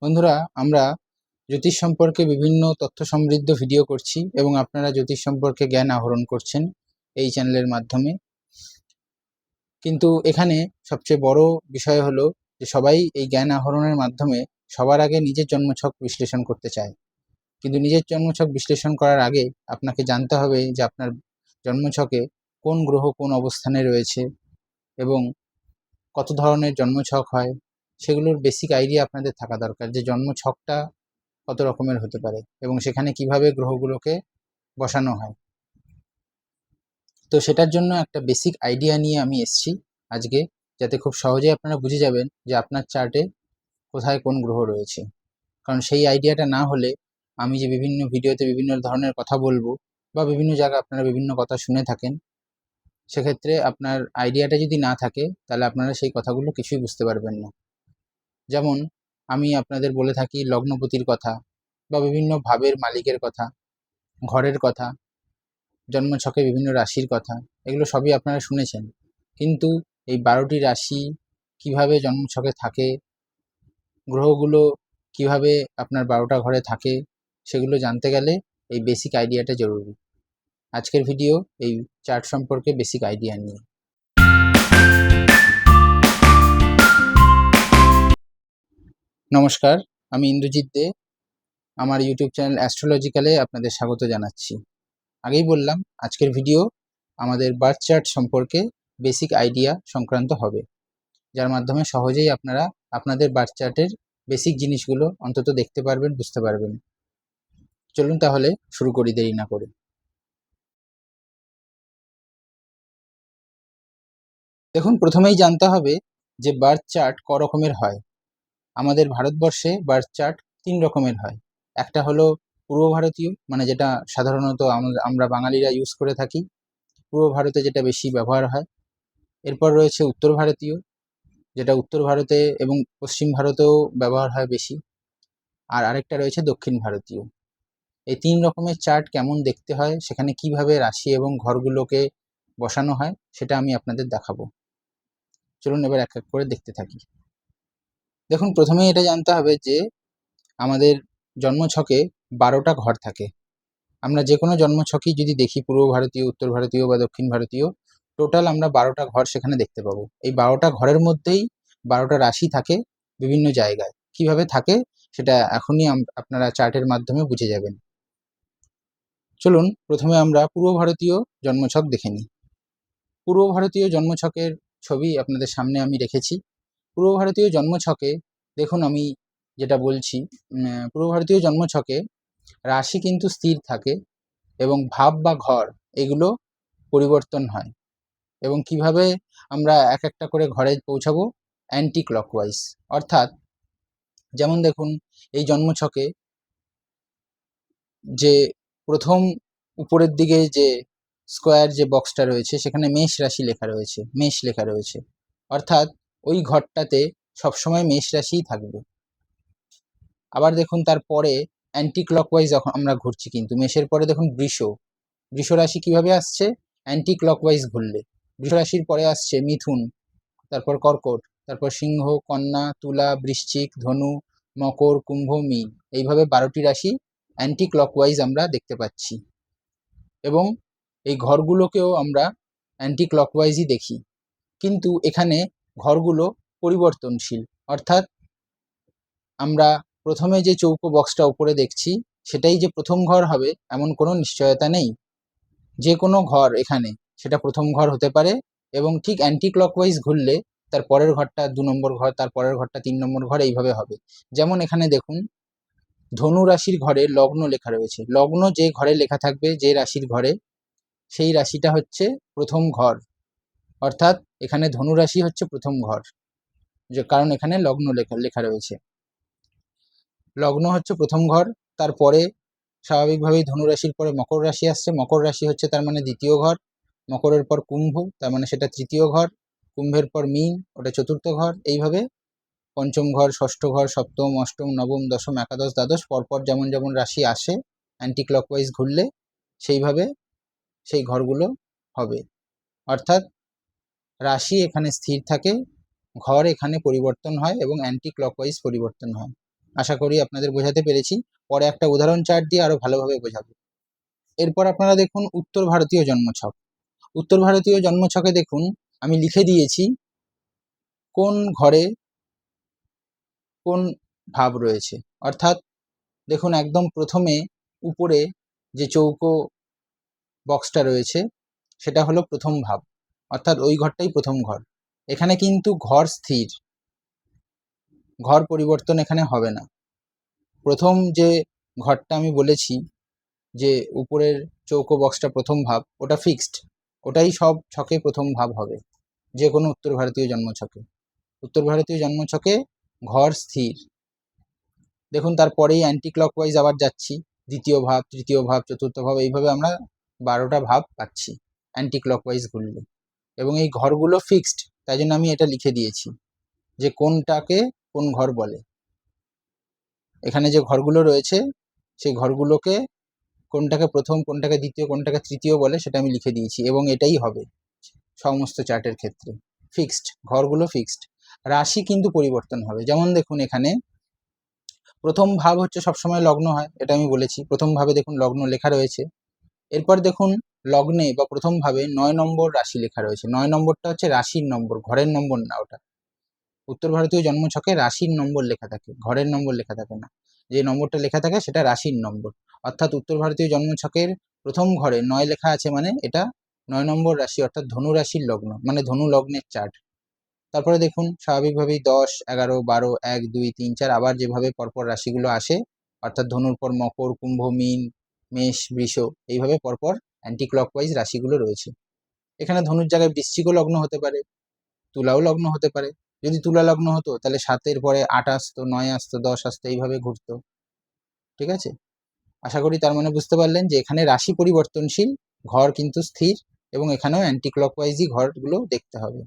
বন্ধুরা, আমরা জ্যোতিষ সম্পর্কে বিভিন্ন তথ্য সমৃদ্ধ ভিডিও করছি এবং আপনারা জ্যোতিষ সম্পর্কে জ্ঞান আহরণ করছেন এই চ্যানেলের মাধ্যমে। কিন্তু এখানে সবচেয়ে বড় বিষয় হলো যে সবাই এই জ্ঞান আহরণের মাধ্যমে সবার আগে নিজের জন্মছক বিশ্লেষণ করতে চায়। কিন্তু নিজের জন্মছক বিশ্লেষণ করার আগে আপনাকে জানতে হবে যে আপনার জন্মছকে কোন গ্রহ কোন অবস্থানে রয়েছে এবং কত ধরনের জন্মছক হয়, সেগুলোর বেসিক আইডিয়া আপনাদের থাকা দরকার যে জন্মছকটা কত রকমের হতে পারে এবং সেখানে কিভাবে গ্রহগুলোকে বসানো হয়। তো সেটার জন্য একটা বেসিক আইডিয়া নিয়ে আমি এসেছি আজকে, যাতে খুব সহজেই আপনারা বুঝে যাবেন যে আপনার চার্টে কোথায় কোন গ্রহ রয়েছে। কারণ সেই আইডিয়াটা না হলে আমি যে বিভিন্ন ভিডিওতে বিভিন্ন ধরনের কথা বলবো বা বিভিন্ন জায়গায় আপনারা বিভিন্ন কথা শুনে থাকেন, সেক্ষেত্রে আপনার আইডিয়াটা যদি না থাকে তাহলে আপনারা সেই কথাগুলো কিছুই বুঝতে পারবেন না। যেমন আমি আপনাদের বলে থাকি লগ্নপতির কথা বা বিভিন্ন ভাবের মালিকের কথা, ঘরের কথা, জন্মছকে বিভিন্ন রাশির কথা, এগুলো সবই আপনারা শুনেছেন। কিন্তু এই 12টি রাশি কিভাবে জন্মছকে থাকে, গ্রহগুলো কিভাবে আপনার 12টা ঘরে থাকে, সেগুলো জানতে গেলে এই বেসিক আইডিয়াটা জরুরি। আজকের ভিডিও এই চার্ট সম্পর্কে বেসিক আইডিয়া নিয়ে। নমস্কার, আমি ইন্দ্রজিৎ দে। আমার ইউটিউব চ্যানেল অ্যাস্ট্রোলজিক্যালে আপনাদের স্বাগত জানাচ্ছি। আগেই বললাম, আজকের ভিডিও আমাদের বার্থ চার্ট সম্পর্কে বেসিক আইডিয়া সংক্রান্ত হবে, যার মাধ্যমে সহজেই আপনারা আপনাদের বার্থ চার্টের বেসিক জিনিসগুলো অন্তত দেখতে পারবেন, বুঝতে পারবেন। চলুন তাহলে শুরু করি দেরি না করে। দেখুন, প্রথমেই জানতে হবে যে বার্থ চার্ট ক রকমের হয়। আমাদের ভারতবর্ষে বার্থ চার্ট 3 রকমের হয়। একটা হলো পূর্ব ভারতীয়, মানে যেটা সাধারণত আমরা বাঙালিরা ইউজ করে থাকি, পূর্ব ভারতে যেটা বেশি ব্যবহার হয়। এরপর রয়েছে উত্তর ভারতীয়, যেটা উত্তর ভারতে এবং পশ্চিম ভারতেও ব্যবহার হয় বেশি। আর আরেকটা রয়েছে দক্ষিণ ভারতীয়। এই 3 রকমের চার্ট কেমন দেখতে হয়, সেখানে কিভাবে রাশি এবং ঘরগুলোকে বসানো হয়, সেটা আমি আপনাদের দেখাবো। চলুন এবার এক এক করে দেখতে থাকি। দেখুন, প্রথমেই এটা জানতে হবে যে আমাদের জন্মছকে 12টা ঘর থাকে। আমরা যে কোনো জন্মছকই যদি দেখি, পূর্ব ভারতীয়, উত্তর ভারতীয় বা দক্ষিণ ভারতীয়, টোটাল আমরা 12টা ঘর সেখানে দেখতে পাবো। এই 12টা ঘরের মধ্যেই 12টা রাশি থাকে বিভিন্ন জায়গায়। কিভাবে থাকে সেটা এখনই আপনারা চার্টের মাধ্যমে বুঝে যাবেন। চলুন প্রথমে আমরা পূর্ব ভারতীয় জন্মছক দেখে নিই। পূর্ব ভারতীয় জন্মছকের ছবি আপনাদের সামনে আমি রেখেছি। পূর্ব ভারতীয় জন্মছকে দেখুন, আমি যেটা বলছি, পূর্ব ভারতীয় জন্মছকে রাশি কিন্তু স্থির থাকে এবং ভাব বা ঘর এগুলো পরিবর্তন হয়। এবং কিভাবে আমরা এক একটা করে ঘরে পৌঁছাবো, অ্যান্টি ক্লকওয়াইজ। অর্থাৎ যেমন দেখুন, এই জন্মছকে যে প্রথম উপরের দিকে যে স্কোয়ার যে বক্সটা রয়েছে, সেখানে মেষ রাশি লেখা রয়েছে, মেষ লেখা রয়েছে। অর্থাৎ ওই ঘরটাতে সবসময় মেষ রাশিই থাকবে। আবার দেখুন, তারপরে অ্যান্টি ক্লকওয়াইজ যখন আমরা ঘুরছি, কিন্তু মেষের পরে দেখুন বৃষ, বৃষ রাশি কিভাবে আসছে, অ্যান্টি ক্লকওয়াইজ ঘুরলে। বৃষ রাশির পরে আসছে মিথুন, তারপর কর্কট, তারপর সিংহ, কন্যা, তুলা, বৃশ্চিক, ধনু, মকর, কুম্ভ, মীন। এইভাবে 12টি রাশি অ্যান্টি ক্লকওয়াইজ আমরা দেখতে পাচ্ছি এবং এই ঘরগুলোকেও আমরা অ্যান্টি ক্লকওয়াইজই দেখি। কিন্তু এখানে ঘরগুলো পরিবর্তনশীল। অর্থাৎ আমরা প্রথমে যে চৌকো বক্সটা উপরে দেখছি, সেটাই যে প্রথম ঘর হবে এমন কোনো নিশ্চয়তা নেই। যে কোনো ঘর এখানে সেটা প্রথম ঘর হতে পারে এবং ঠিক অ্যান্টি ক্লকওয়াইজ ঘুরলে তার পরের ঘরটা 2 নম্বর ঘর, তার পরের ঘরটা 3 নম্বর ঘর, এইভাবে হবে। যেমন এখানে দেখুন, ধনু রাশির ঘরে লগ্ন লেখা রয়েছে। লগ্ন যে ঘরে লেখা থাকবে, যে রাশির ঘরে, সেই রাশিটা হচ্ছে প্রথম ঘর। অর্থাৎ এখানে ধনু রাশি হচ্ছে প্রথম ঘর, যে কারণ এখানে লগ্ন লেখা রয়েছে। লগ্ন হচ্ছে প্রথম ঘর। তারপরে স্বাভাবিকভাবেই ধনু রাশির পরে মকর রাশি আসছে। মকর রাশি হচ্ছে তার মানে দ্বিতীয় ঘর। মকরের পর কুম্ভ, তার মানে সেটা তৃতীয় ঘর। কুম্ভের পর মীন, ওটা চতুর্থ ঘর। এইভাবে পঞ্চম ঘর, ষষ্ঠ ঘর, সপ্তম, অষ্টম, নবম, দশম, একাদশ, দ্বাদশ, পরপর যেমন যেমন রাশি আসে অ্যান্টি ক্লকওয়াইজ ঘুরলে, সেইভাবে সেই ঘরগুলো হবে। অর্থাৎ রাশি এখানে স্থির থাকে, ঘর এখানে পরিবর্তন হয় এবং অ্যান্টি ক্লকওয়াইজ পরিবর্তন হয়। আশা করি আপনাদের বোঝাতে পেরেছি। পরে একটা উদাহরণ চার্ট দিয়ে আরো ভালোভাবে বোঝাবো। এরপর আপনারা দেখুন উত্তর ভারতীয় জন্মছক। উত্তর ভারতীয় জন্মছকে দেখুন আমি লিখে দিয়েছি কোন ঘরে কোন ভাব রয়েছে। অর্থাৎ দেখুন একদম প্রথমে উপরে যে চৌকো বক্সটা রয়েছে সেটা হলো প্রথম ভাব, অর্থাৎ ওই ঘরটাই প্রথম ঘর। এখানে কিন্তু ঘর স্থির, ঘর পরিবর্তন এখানে হবে না। প্রথম যে ঘরটা আমি বলেছি যে উপরের চৌকো বক্সটা প্রথম ভাব, ওটা ফিক্সড, ওটাই সব ছকে প্রথম ভাব হবে যে কোনো উত্তর ভারতীয় জন্মছকে। উত্তর ভারতীয় জন্মছকে ঘর স্থির। দেখুন তারপরেই অ্যান্টি ক্লকওয়াইজ আবার যাচ্ছি, দ্বিতীয় ভাব, তৃতীয় ভাব, চতুর্থ ভাব, এইভাবে আমরা 12টা ভাব পাচ্ছি অ্যান্টি ক্লকওয়াইজ ঘুরলে। এবং এই ঘরগুলো ফিক্সড, তাই জন্য আমি এটা লিখে দিয়েছি যে কোনটাকে কোন ঘর বলে। এখানে যে ঘরগুলো রয়েছে সেই ঘরগুলোকে কোনটাকে প্রথম, কোনটাকে দ্বিতীয়, কোনটাকে তৃতীয় বলে সেটা আমি লিখে দিয়েছি, এবং এটাই হবে সমস্ত চার্টের ক্ষেত্রে। ফিক্সড, ঘরগুলো ফিক্সড। রাশি কিন্তু পরিবর্তন হবে। যেমন দেখুন এখানে প্রথম ভাব হচ্ছে সবসময় লগ্ন হয়, এটা আমি বলেছি। প্রথম ভাবে দেখুন লগ্ন লেখা রয়েছে। এরপর দেখুন লগ্নে বা প্রথম ভাবে 9 নম্বর রাশি লেখা রয়েছে। 9 নম্বরটা হচ্ছে রাশির নম্বর, ঘরের নম্বর না ওটা। উত্তর ভারতীয় জন্মছকে রাশির নম্বর লেখা থাকে, ঘরের নম্বর লেখা থাকে না। যে নম্বরটা লেখা থাকে সেটা রাশির নম্বর। অর্থাৎ উত্তর ভারতীয় জন্মছকের প্রথম ঘরে 9 লেখা আছে, মানে এটা 9 নম্বর রাশি, অর্থাৎ ধনু রাশির লগ্ন, মানে ধনু লগ্নের চার্ট। তারপরে দেখুন স্বাভাবিকভাবেই 10, 11, 12, 1, 2, 3, 4 আবার যেভাবে পরপর রাশিগুলো আসে, অর্থাৎ ধনুর পর মকর, কুম্ভ, মীন, মেষ, বৃষ, এইভাবে পরপর অ্যান্টি ক্লকওয়াইজ রাশিগুলো রয়েছে। এখানে ধনুর জায়গায় বৃশ্চিকও লগ্ন হতে পারে, তুলাও লগ্ন হতে পারে। যদি তুলা লগ্ন হতো তাহলে 7-এর পরে 8 আসতো, 9 আসতো, 10 আসতো, এইভাবে ঘুরতো। ঠিক আছে? আশা করি তার মানে বুঝতে পারলেন যে এখানে রাশি পরিবর্তনশীল, ঘর কিন্তু স্থির, এবং এখানেও অ্যান্টি ক্লকওয়াইজই ঘরগুলো দেখতে হবে।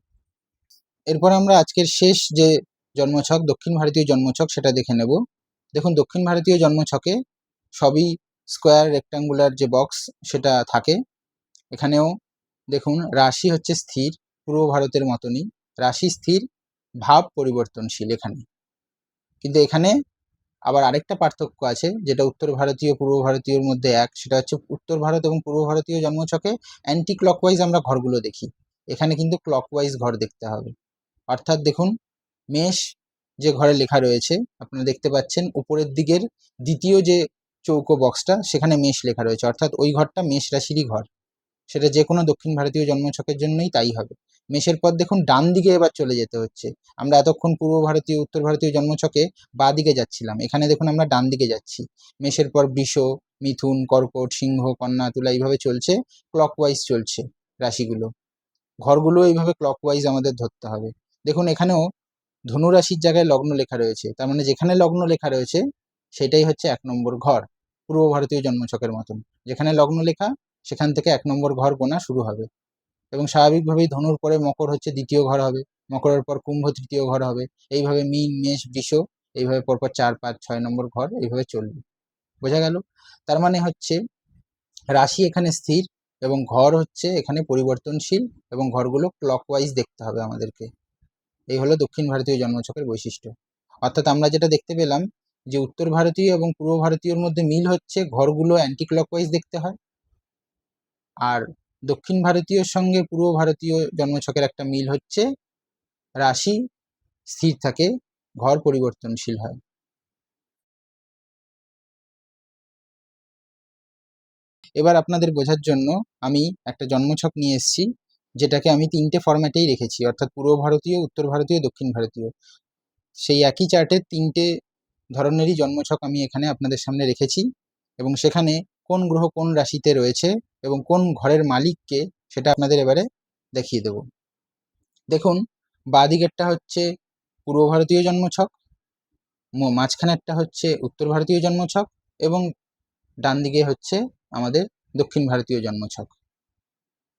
এরপর আমরা আজকের শেষ যে জন্মছক, দক্ষিণ ভারতীয় জন্মছক, সেটা দেখে নেব। দেখুন দক্ষিণ ভারতীয় জন্মছকে সবই স্কোয়ার রেক্টাঙ্গুলার যে বক্স সেটা থাকে। এখানেও দেখুন রাশি হচ্ছে স্থির, পূর্ব ভারতের মতনই রাশি স্থির, ভাব পরিবর্তনশীল এখানে। কিন্তু এখানে আবার আরেকটা পার্থক্য আছে, যেটা উত্তর ভারতীয় পূর্ব ভারতীয়র মধ্যে এক, সেটা হচ্ছে উত্তর ভারত এবং পূর্ব ভারতীয় জন্মছকে অ্যান্টি ক্লকওয়াইজ আমরা ঘরগুলো দেখি, এখানে কিন্তু ক্লকওয়াইজ ঘর দেখতে হবে। অর্থাৎ দেখুন মেষ যে ঘরে লেখা রয়েছে আপনারা দেখতে পাচ্ছেন উপরের দিকের দ্বিতীয় যে চৌকো বক্সটা সেখানে মেষ লেখা রয়েছে, অর্থাৎ ওই ঘরটা মেষ রাশিরই ঘর। সেটা যে কোনো দক্ষিণ ভারতীয় জন্মছকের জন্যই তাই হবে। মেষের পর দেখুন ডান দিকে এবার চলে যেতে হচ্ছে। আমরা এতক্ষণ পূর্ব ভারতীয়, উত্তর ভারতীয় জন্মছকে বাঁ দিকে যাচ্ছিলাম, এখানে দেখুন আমরা ডান দিকে যাচ্ছি। মেষের পর বৃষ, মিথুন, কর্কট, সিংহ, কন্যা, তুলা, এইভাবে চলছে, ক্লকওয়াইজ চলছে রাশিগুলো। ঘরগুলো এইভাবে ক্লকওয়াইজ আমাদের ধরতে হবে। দেখুন এখানেও ধনু রাশির জায়গায় লগ্ন লেখা রয়েছে, তার মানে যেখানে লগ্ন লেখা রয়েছে সেটাই হচ্ছে 1 নম্বর ঘর, পূর্ব ভারতীয় জন্মছকের মতন। যেখানে লগ্ন লেখা সেখান থেকে 1 নম্বর ঘর গোনা শুরু হবে। এবং স্বাভাবিকভাবেই ধনুর পরে মকর হচ্ছে দ্বিতীয় ঘর হবে, মকরের পর কুম্ভ তৃতীয় ঘর হবে, এইভাবে মীন, মেষ, বৃষ, এইভাবে পরপর 4, 5, 6 নম্বর ঘর এইভাবে চলবে। বোঝা গেল? তার মানে হচ্ছে রাশি এখানে স্থির এবং ঘর হচ্ছে এখানে পরিবর্তনশীল, এবং ঘরগুলো ক্লকওয়াইজ দেখতে হবে আমাদেরকে। এই হলো দক্ষিণ ভারতীয় জন্মছকের বৈশিষ্ট্য। অর্থাৎ আমরা যেটা দেখতে পেলাম যে উত্তর ভারতীয় এবং পূর্ব ভারতীয়র মধ্যে মিল হচ্ছে ঘরগুলো অ্যান্টি ক্লকওয়াইজ দেখতে হয়, আর দক্ষিণ ভারতীয়র সঙ্গে পূর্ব ভারতীয় জন্মছকের একটা মিল হচ্ছে রাশি স্থির থাকে, ঘর পরিবর্তনশীল হয়। এবার আপনাদের বোঝার জন্য আমি একটা জন্মছক নিয়ে এসেছি, যেটাকে আমি 3টে ফরম্যাটেই রেখেছি, অর্থাৎ পূর্ব ভারতীয়, উত্তর ভারতীয়, দক্ষিণ ভারতীয়। সেই একই চার্টের 3টে ধরনেরই জন্মছক আমি এখানে আপনাদের সামনে রেখেছি, এবং সেখানে কোন গ্রহ কোন রাশিতে রয়েছে এবং কোন ঘরের মালিককে সেটা আপনাদের এবারে দেখিয়ে দেব। দেখুন বাঁ দিকেরটা হচ্ছে পূর্ব ভারতীয় জন্মছক, মাঝখানেরটা হচ্ছে উত্তর ভারতীয় জন্মছক, এবং ডান দিকে হচ্ছে আমাদের দক্ষিণ ভারতীয় জন্মছক।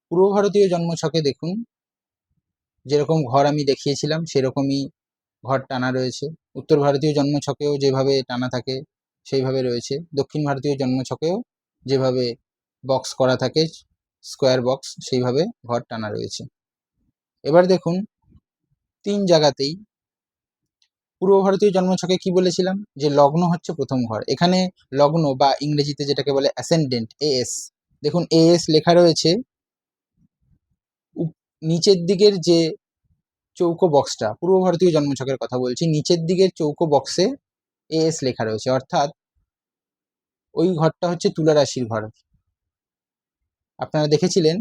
পূর্ব ভারতীয় জন্মছকে দেখুন যেরকম ঘর আমি দেখিয়েছিলাম সেরকমই ঘর টানা রয়েছে। উত্তর ভারতীয় জন্মছকেও যেভাবে টানা থাকে সেইভাবে রয়েছে, দক্ষিণ ভারতীয় জন্মছকেও যেভাবে বক্স করা থাকে, স্কোয়ার বক্স, সেইভাবে ঘর টানা রয়েছে। এবার দেখুন 3 জায়গাতেই পূর্ব ভারতীয় জন্মছকে কি বলেছিলাম, যে লগ্ন হচ্ছে প্রথম ঘর। এখানে লগ্ন বা ইংরেজিতে যেটাকে বলে অ্যাসেন্ডেন্ট, এএস, দেখুন এএস লেখা রয়েছে নিচের দিকের যে চৌকো বক্সটা, পূর্ব ভারতীয় জন্মছকের কথা বলছি, নিচের দিকের চৌকো বক্সে এএস লেখা রয়েছে, অর্থাৎ ওই ঘরটা হচ্ছে তুলা রাশির ঘর। আপনারা দেখেছিলেন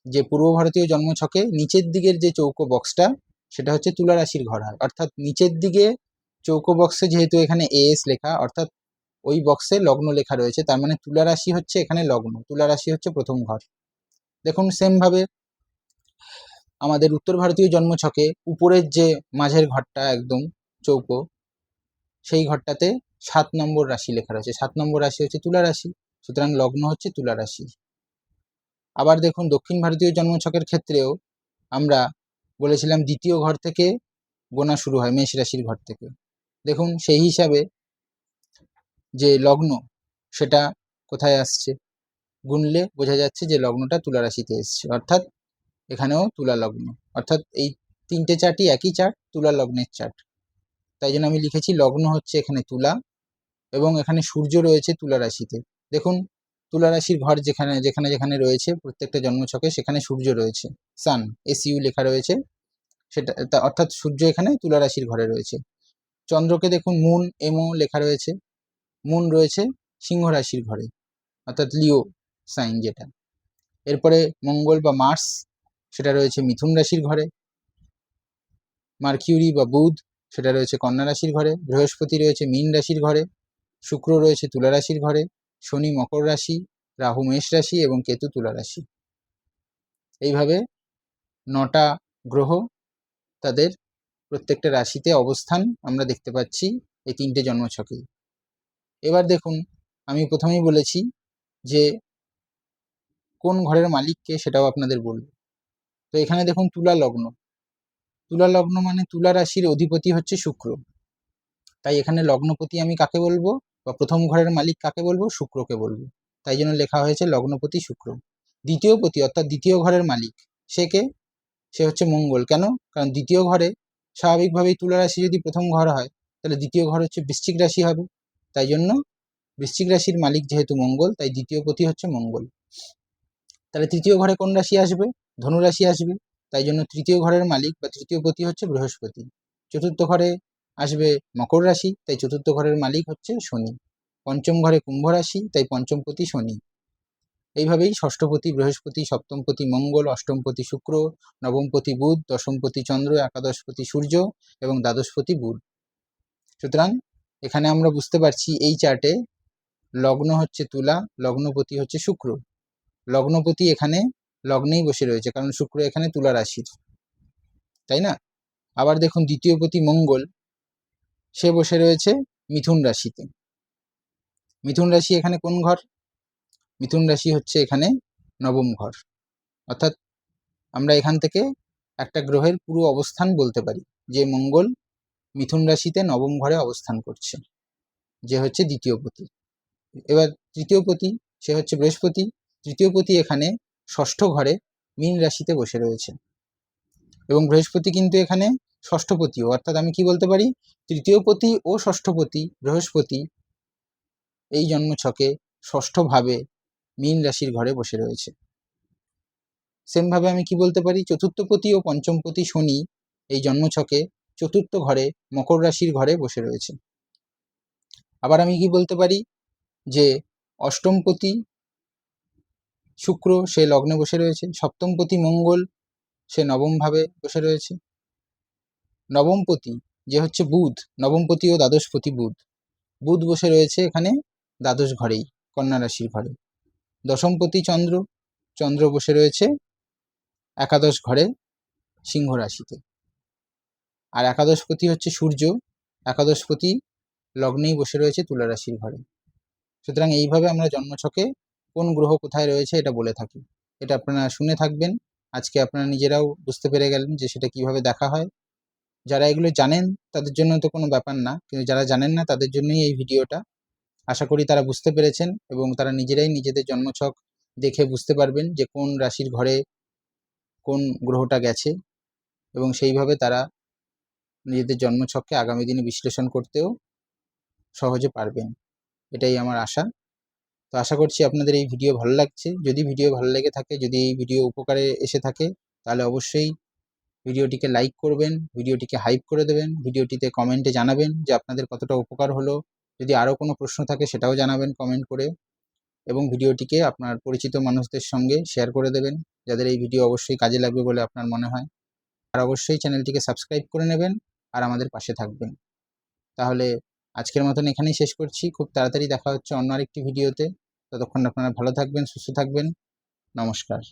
যে পূর্ব ভারতীয় জন্মছকে নিচের দিকের যে চৌকো বক্সটা সেটা হচ্ছে তুলা রাশির ঘর হয়, অর্থাৎ নিচের দিকে চৌকো বক্সে যেহেতু এখানে এএস লেখা, অর্থাৎ ওই বক্সে লগ্ন লেখা রয়েছে, তার মানে তুলা রাশি হচ্ছে এখানে লগ্ন, তুলা রাশি হচ্ছে প্রথম ঘর। দেখুন সেম ভাবে আমাদের উত্তর ভারতীয় জন্মছকে উপরের যে মাঝের ঘরটা একদম চৌকো, সেই ঘরটাতে 7 নম্বর রাশি লেখা রয়েছে, 7 নম্বর রাশি হচ্ছে তুলা রাশি, সুতরাং লগ্ন হচ্ছে তুলা রাশি। আবার দেখুন দক্ষিণ ভারতীয় জন্মছকের ক্ষেত্রেও আমরা বলেছিলাম দ্বিতীয় ঘর থেকে গোনা শুরু হয়, মেষ রাশির ঘর থেকে। দেখুন সেই হিসাবে যে লগ্ন সেটা কোথায় আসছে, গুনলে বোঝা যাচ্ছে যে লগ্নটা তুলা রাশিতে এসছে, অর্থাৎ এখানেও তুলা লগ্ন, অর্থাৎ এই তিনটে চার্টই একই চার্ট, তুলা লগ্নের চার্ট। তাই জন্য আমি লিখেছি লগ্ন হচ্ছে এখানে তুলা এবং এখানে সূর্য রয়েছে তুলা রাশিতে। দেখুন তুলা রাশির ঘর যেখানে যেখানে যেখানে রয়েছে প্রত্যেকটা জন্মছকে সেখানে সূর্য রয়েছে, সান, এসইউ লেখা রয়েছে, সেটা অর্থাৎ সূর্য এখানে তুলা রাশির ঘরে রয়েছে। চন্দ্রকে দেখুন মুন, এমও লেখা রয়েছে, মুন রয়েছে সিংহ রাশির ঘরে, অর্থাৎ লিও সাইন যেটা। এরপরে মঙ্গল বা মার্স সেটা রয়েছে মিথুন রাশির ঘরে, মার্কিউরি বা বুধ সেটা রয়েছে কন্যা রাশির ঘরে, বৃহস্পতি রয়েছে মীন রাশির ঘরে, শুক্র রয়েছে তুলা রাশির ঘরে, শনি মকর রাশি, রাহু মেষ রাশি এবং কেতু তুলা রাশি। এইভাবে 9টা গ্রহ তাদের প্রত্যেকটা রাশিতে অবস্থান আমরা দেখতে পাচ্ছি এই 3টে জন্মছকেই। এবার দেখুন আমি প্রথমেই বলেছি যে কোন ঘরের মালিককে সেটাও আপনাদের বলব। তো এখানে দেখুন তুলা লগ্ন, তুলা লগ্ন মানে তুলা রাশির অধিপতি হচ্ছে শুক্র, তাই এখানে লগ্নপতি আমি কাকে বলবো বা প্রথম ঘরের মালিক কাকে বলবো, শুক্রকে বলবো, তাই জন্য লেখা হয়েছে লগ্নপতি শুক্র। দ্বিতীয় পতি অর্থাৎ দ্বিতীয় ঘরের মালিক সে কে, সে হচ্ছে মঙ্গল। কেন, কারণ দ্বিতীয় ঘরে স্বাভাবিকভাবেই তুলা রাশি যদি প্রথম ঘর হয় তাহলে দ্বিতীয় ঘর হচ্ছে বৃশ্চিক রাশি হবে, তাই জন্য বৃশ্চিক রাশির মালিক যেহেতু মঙ্গল তাই দ্বিতীয় পতি হচ্ছে মঙ্গল। তাহলে তৃতীয় ঘরে কোন রাশি আসবে, ধনু রাশি আসবে, তাই জন্য তৃতীয় ঘরের মালিক বা তৃতীয় পতি হচ্ছে বৃহস্পতি। চতুর্থ ঘরে আসবে মকর রাশি, তাই চতুর্থ ঘরের মালিক হচ্ছে শনি। পঞ্চম ঘরে কুম্ভ রাশি, তাই পঞ্চমপতি শনি। এইভাবেই ষষ্ঠপতি বৃহস্পতি, সপ্তমপতি মঙ্গল, অষ্টমপতি শুক্র, নবমপতি বুধ, দশমপতি চন্দ্র, একাদশপতি সূর্য এবং দ্বাদশপতি বুধ। সুতরাং এখানে আমরা বুঝতে পারছি এই চার্টে লগ্ন হচ্ছে তুলা, লগ্নপতি হচ্ছে শুক্র, লগ্নপতি এখানে লগ্নেই বসে রয়েছে কারণ শুক্র এখানে তুলা রাশির, তাই না। আবার দেখুন দ্বিতীয় পতি মঙ্গল সে বসে রয়েছে মিথুন রাশিতে। মিথুন রাশি এখানে কোন ঘর, মিথুন রাশি হচ্ছে এখানে নবম ঘর, অর্থাৎ আমরা এখান থেকে একটা গ্রহের পুরো অবস্থান বলতে পারি যে মঙ্গল মিথুন রাশিতে নবম ঘরে অবস্থান করছে, যে হচ্ছে দ্বিতীয় পতি। এবার তৃতীয় পতি সে হচ্ছে বৃহস্পতি, তৃতীয় পতি এখানে ষষ্ঠ ঘরে মীন রাশিতে বসে রয়েছে এবং বৃহস্পতি কিন্তু এখানে ষষ্ঠপতিও, অর্থাৎ আমি কি বলতে পারি তৃতীয় পতি ও ষষ্ঠপতি বৃহস্পতি এই জন্মছকে ষষ্ঠভাবে মীন রাশির ঘরে বসে রয়েছে। সেমভাবে আমি কি বলতে পারি চতুর্থপতি ও পঞ্চমপতি শনি এই জন্মছকে চতুর্থ ঘরে মকর রাশির ঘরে বসে রয়েছে। আবার আমি কি বলতে পারি যে অষ্টমপতি শুক্র সে লগ্নে বসে রয়েছে, সপ্তমপতি মঙ্গল সে নবমভাবে বসে রয়েছে, নবমপতি যে হচ্ছে বুধ, নবমপতি ও দ্বাদশপতি বুধ, বুধ বসে রয়েছে এখানে দ্বাদশ ঘরেই কন্যা রাশির ঘরে, দশমপতি চন্দ্র, চন্দ্র বসে রয়েছে একাদশ ঘরে সিংহ রাশিতে, আর একাদশপতি হচ্ছে সূর্য, একাদশপতি লগ্নেই বসে রয়েছে তুলা রাশির ঘরে। সুতরাং এইভাবে আমরা জন্মছকে কোন গ্রহ কোথায় রয়েছে এটা বলে থাকি, এটা আপনারা শুনে থাকবেন, আজকে আপনারা নিজেরাও বুঝতে পেরে গেলেন যে সেটা কিভাবে দেখা হয়। যারা এগুলো জানেন তাদের জন্য তো কোনো ব্যাপার না, কিন্তু যারা জানেন না তাদের জন্যই এই ভিডিওটা। আশা করি তারা বুঝতে পেরেছেন এবং তারা নিজেরাই নিজেদের জন্মছক দেখে বুঝতে পারবেন যে কোন রাশির ঘরে কোন গ্রহটা গেছে এবং সেইভাবে তারা নিজেদের জন্মছককে আগামী দিনে বিশ্লেষণ করতেও সহজে পারবেন, এটাই আমার আশা। তো আশা করছি আপনাদের এই ভিডিও ভালো লাগছে। যদি ভিডিও ভালো লেগে থাকে, যদি এই ভিডিও উপকারে এসে থাকে, তাহলে অবশ্যই ভিডিওটিকে লাইক করবেন, ভিডিওটিকে হাইপ করে দেবেন, ভিডিওটিতে কমেন্টে জানাবেন যে আপনাদের কতটা উপকার হলো। যদি আরও কোনো প্রশ্ন থাকে সেটাও জানাবেন কমেন্ট করে, এবং ভিডিওটিকে আপনার পরিচিত মানুষদের সঙ্গে শেয়ার করে দেবেন, যাদের এই ভিডিও অবশ্যই কাজে লাগবে বলে আপনার মনে হয়। আর অবশ্যই চ্যানেলটিকে সাবস্ক্রাইব করে নেবেন আর আমাদের পাশে থাকবেন। তাহলে আজকের মতন এখানেই শেষ করছি। খুব তাড়াতাড়ি দেখা হচ্ছে অন্য আরেকটি ভিডিওতে। ততক্ষণ আপনারা ভালো থাকবেন, সুস্থ থাকবেন। নমস্কার।